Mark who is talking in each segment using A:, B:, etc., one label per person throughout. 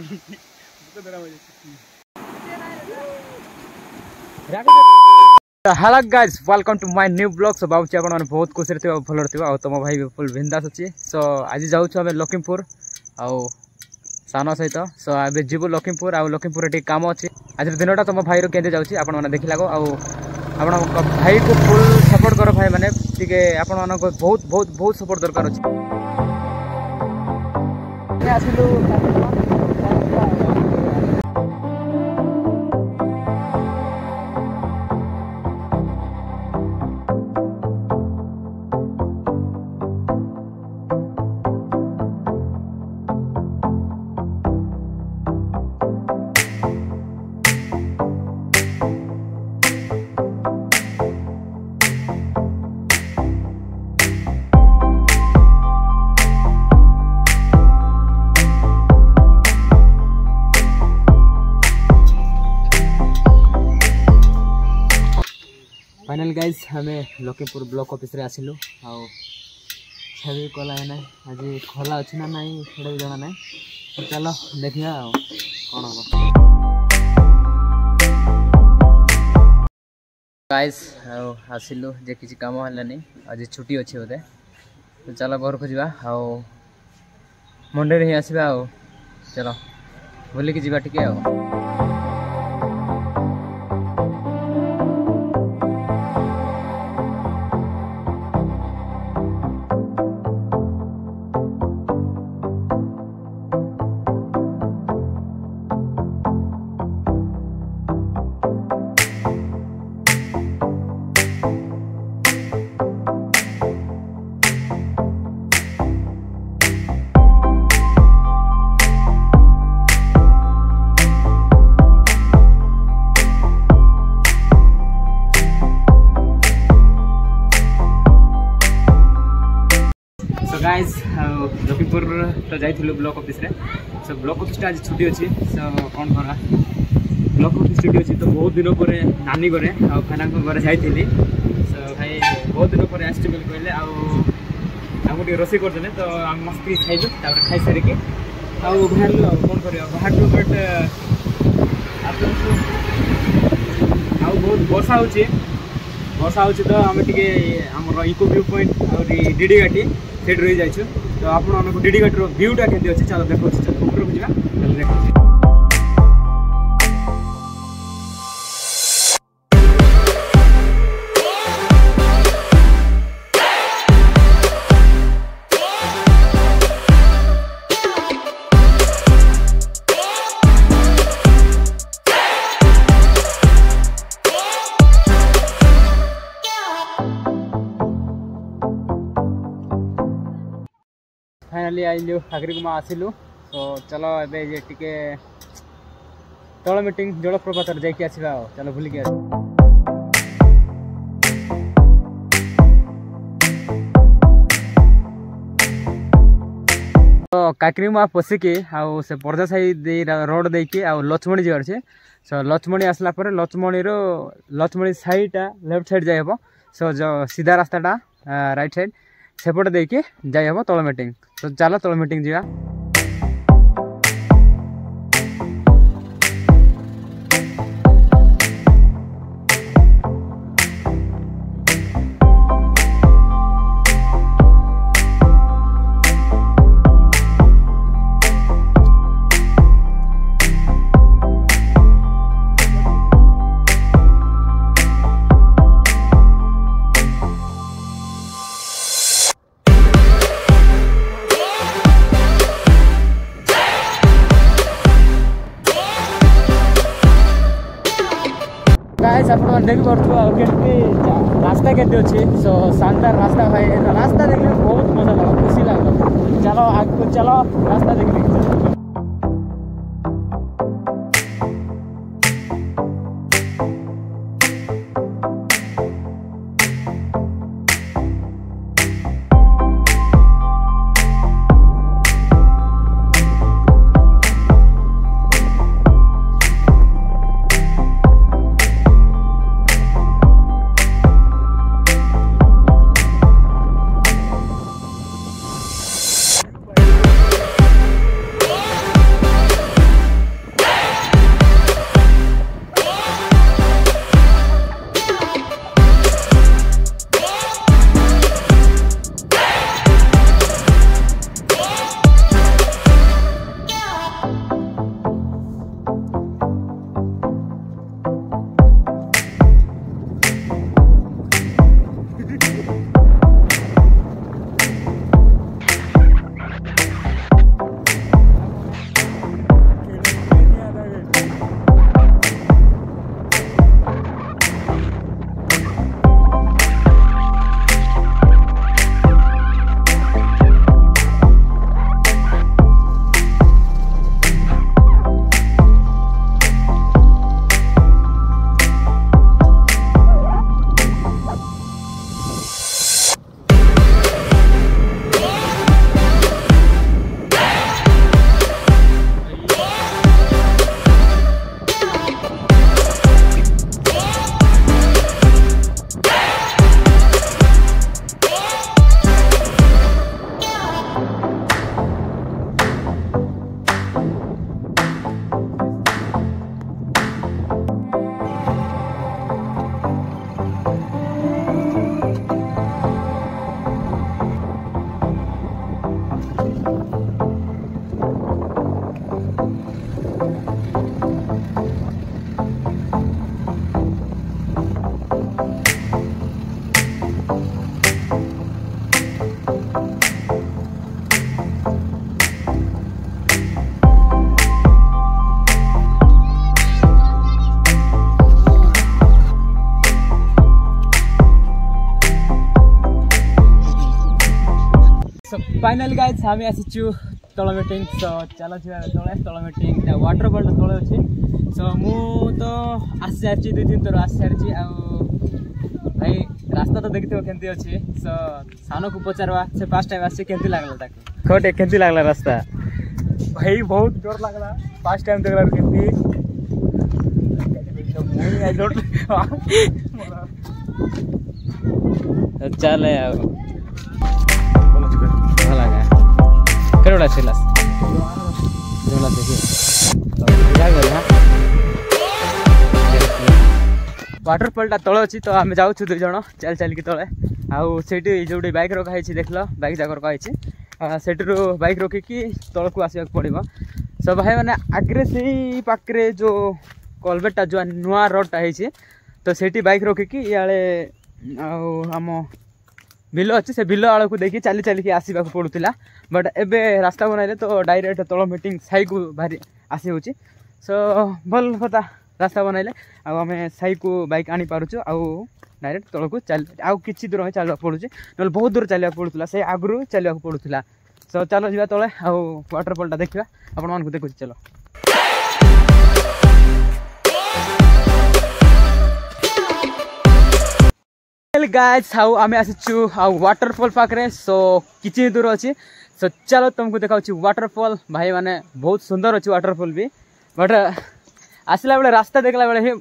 A: Hello guys welcome to my new blog. So बाबू आपण माने बहुत खुशी रहथिबा भलर थिबा आ तुम भाई फुल बिंदास अछि। सो आज जाऊ छु हमें लखीमपुर आ सानो सहित। सो आबे जीवो लखीमपुर आ लखीमपुर टी काम अछि। आज दिनटा तुम भाई रो केंदे जाउछि आपण माने देखि लागो आ आपण भाई को फुल सपोर्ट करो भाई माने टिके आपण माने को बहुत बहुत बहुत सपोर्ट दरकार अछि। आसिलु फाइनल गाइज हमें लखीमपुर ब्लॉक ऑफिस रे आसिलु आ छवि कला है ना आज खोला अच्छी ना नहीं सेटा भी जाना ना। तो चलो देखिया कौन हम गाइज आसिलु जे किसी काम हलानी आज छुट्टी अच्छी बोधे। तो चलो घर को जा मंडे ही आसवा आ चलो बुलिकी जा टिके आ। गाइज लखीमपुर तो जाइलु ब्लॉक ऑफिस रे। सो ब्लॉक ऑफिस आज छुट्टी अच्छी। सो कौन करा ब्लॉक ऑफिस छुट्टी अच्छी तो बहुत दिन पर नानी घरे आ खाना घरे जाइली। सो भाई बहुत दिन पर आसि बोली कहले आमको टे रोषे करदे तो आम मस्ती खाइलु खाई सारिकी बाहर कौन कर बाहर बट बहुत वर्षा हो तो आम टे आम इको व्यू पॉइंट और डीडी घाटी सेठ रही जाइछु। तो आपको डीडी घाटी व्यूटा केमती अच्छे चलो देखो चलो ऊपर को जा देखो। फाइनाली आइलु आगरिकुमा आसिलु। तो चलो एबे जे टिके तल मीटिंग जलप्रपात जाइके आसिबा चलो भूलिके आस। तो काकरीमा पशिकी आउ से पर्दा साई दे रोड देके आ लक्ष्मणी जावर छे। सो लक्ष्मणी आसला पर लक्ष्मणी साइडटा लेफ्ट साइड जाय हबो। सो जो सीधा रास्ताटा राइट साइड सेपटे देके जाय हबो तल मीटिंग। तो चलो तल मीटिंग जा। गाइस आप देख पार्थ रास्ता के अच्छे। सो शानदार रास्ता भाई रास्ता देखने बहुत मजा लगा खुशी लगा। चलो आगे चलो रास्ता देखने। फाइनाली गाइस आम आसीचु तल मीटिंग सो चलो तले तल मीटिंग वाटरफॉल तले अच्छे सो मु तो आसी सारी 2-3 थर आसी सारी भाई रास्ता तो देखते केमती अच्छे सो सान को पचारवा से 5 टाइम आसी केमती लागला खोटे केमती लागला रास्ता भाई बहुत जोर लागला 5 टाइम देखला केमती आई डोंट चल भला करोड़ा छिलास जोला देखिए वाटरफॉल तले अच्छी तो आम जाऊँ 2 जन चल चल की तले आउ से जो बैक रखाई देख लो बैक जाक रखाई से बैक रखिकी तल को आसवाक पड़ो सो भाई मैंने आगे से पाखे जो कलवेटा जो नुआ रोडटा है तो सेठी बैक रखिकी इे आम बिल अच्छी से बिल आड़ को देखिए चली चलिकी आसवाक पड़ूला बट एबे रास्ता बनाइले तो डायरेक्ट तल मीटिंग साई को भारी आसी होची सो भल कथा रास्ता बनाइले आम साई को बैक आनी पारुछु आउ डायरेक्ट तल को चल आउ किछि दूर में चलवा पड़ुछि न बहुत दूर चलवा पड़ूला से आगु चलवा पड़ूला सो चलो जीवा तले आउ वाटरफॉल देखा आपण मान को देखु चलो गाइस हाउ आम आसीचु आउ वाटरफॉल पाखे सो किछि दूर अच्छी सो चलो तुमको देखाऊँ वाटरफॉल भाई माने बहुत सुंदर अच्छी वाटरफॉल भी बट आसला बेले रास्ता देखला बेले ही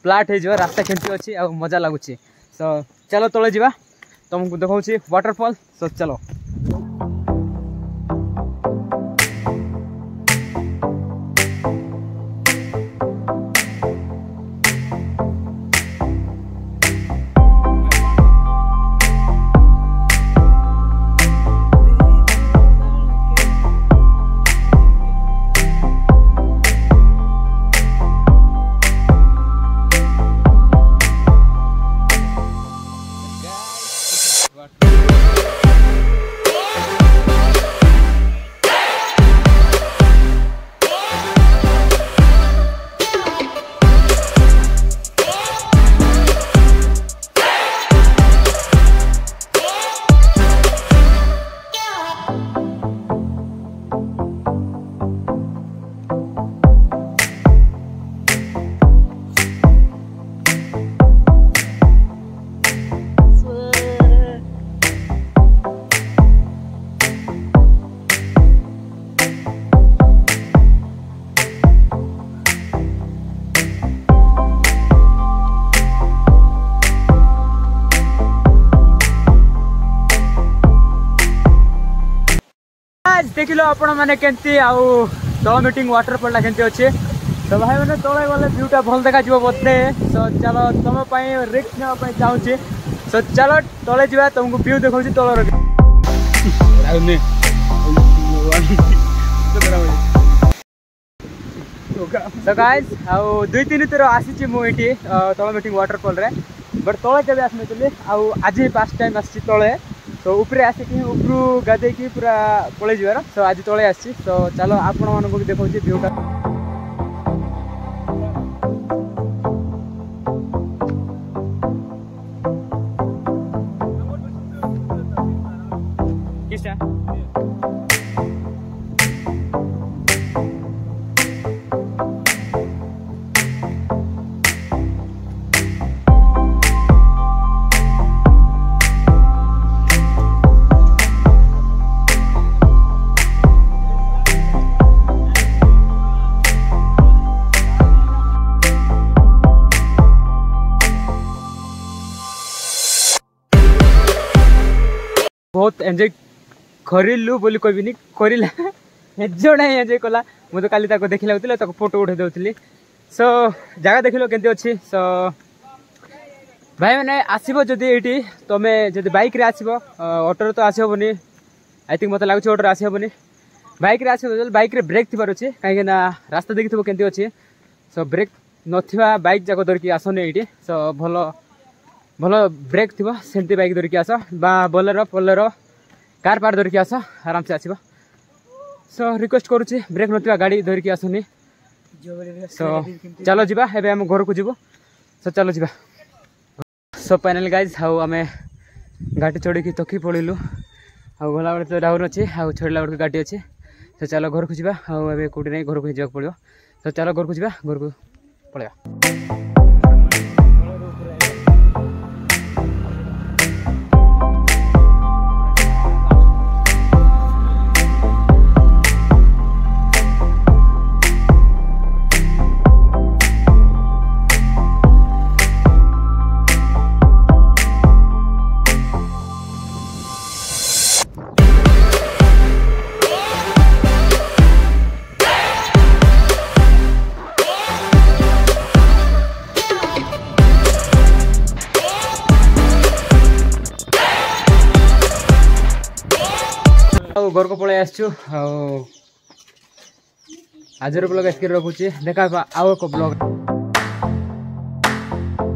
A: फ्लैट हो रास्ता केमती अच्छी आ मजा लगुच सो चलो तले जावा तुमको देखाऊँ वाटरफॉल सो चलो देख लो आपण मैंने केमती आउ तल मीटिंग वाटरफॉल केमती अच्छे तो भाई मैंने तले गले व्यूटा भल देखा बोधे सो चलो तुम रिस्क नापी चाहूँगी सो चलो तले जा तुमको व्यू देखा तलर तो गाइस आउ 2-3 थर आसी मुझे तल मीटिंग वाटरफॉल रे बट तले केवे आसनी आउ आज 5 टाइम आसी तले तो ऊपर आसिकी उपरू गाधे की पूरा पलि जार सो आज तले आसी तो चलो आपण मानक देखा व्यूटा बहुत एंजॉय करिलु बोली कहबिनी करिला जड़े एंजॉय कला मुझे काली देखी लगुला फोटो उठे दूसरी सो जगह देख लो केमती अच्छी सो भाई मैंने आसब जदि ये तुम्हें जब बैक रे आसब ऑटो तो आसहबनी आई थिंक मत लगुच ऑटो आसहबनी बैक रे आसब बैक रे ब्रेक थी अच्छे कहीं रास्ता देखी थो केमती अच्छी सो ब्रेक नथिबा बाइक जाक धरिकी आसनी ये सो भल भल ब्रेक थी सेमती बाइक धरिकी आस बा बोलेरो पोलेरो कार पार धरिकी आस आराम से आसब सो रिक्वेस्ट करुच्ची ब्रेक नथिबा गाड़ी धरिकी आसनी सो चलो जीवा एबे हम घर को जीवो सो चलो जीवा सो फाइनली गाइज हाउ आम गाड़ी चढ़ी थकी पड़ू गला बेले तो डाउन अच्छे आउ छड़ा बेलू गाड़ी अच्छे तो चलो घर को जावा आए कौटी नहीं घर को जावाक पड़ो तो चलो घर को जावा घर को पलैया घर को पलि आसचु आजर ब्लॉग एसके रखुची देखा आउ एक ब्लॉग।